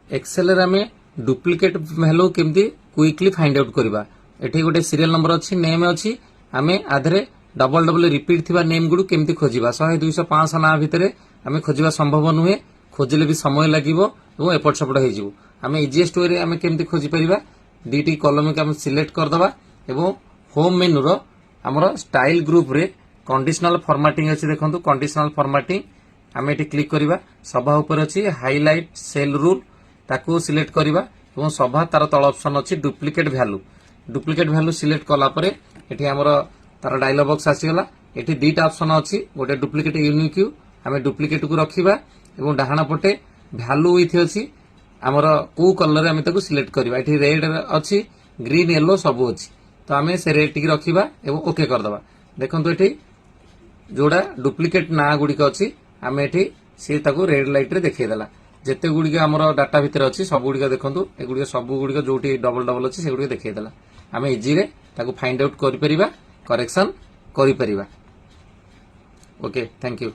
Excel रे आमे duplicate value केमती क्विकली फाइंड आउट करबा। एठी गोटे सीरियल नंबर अछि, नेम अछि, आमे आधरे डबल डबल रिपीट थिबा नेम गुडू केमती खोजिबा। 100 200 500 ना भितरे आमे खोजिबा संभव नुहे, खोजिले भी समय लागिवो एवं एपट सेपट हो जिवो। आमे इजीएस्ट वे रे आमे केमती खोजि परिबा, डीटी कॉलम के आमे सिलेक्ट कर दबा एवं होम मेनू रो हमरो स्टाइल ग्रुप रे कंडीशनल फॉर्मेटिंग अछि, देखंतु कंडीशनल फॉर्मेटिंग आमे एठी क्लिक करिबा। सभा ऊपर अछि हाइलाइट सेल रूल, ताकू सिलेक्ट करिबा एवं सभा तार तळ ऑप्शन अछि डुप्लिकेट वैल्यू सिलेक्ट कला परे एठी हमरो तार डायलॉग बॉक्स आसीगला। एठी दीटा ऑप्शन अछि, गोटे डुप्लिकेट यूनिक आमे डुप्लिकेट को रखिबा एवं डाहाना पटे वैल्यू विथ अछि हमरो को कलर रे आमे ताकू सिलेक्ट करिबा। एठी रेड अछि, ग्रीन येलो सब अछि, तो आमे से रेड टिक रखिबा एवं ओके कर दबा। देखंतु एठी जोड़ा डुप्लिकेट ना गुडी अछि आमे एठी से ताकू रेड लाइट रे देखै देला। जेते गुडी हमरो डाटा भितर अछि सब गुडी देखंतु, ए गुडी सब गुडी जोटी डबल डबल अछि से गुडी देखै देला। आमे इजी रे ताकू फाइंड आउट करि परिबा, करेक्शन करि परिबा। Okay, thank you.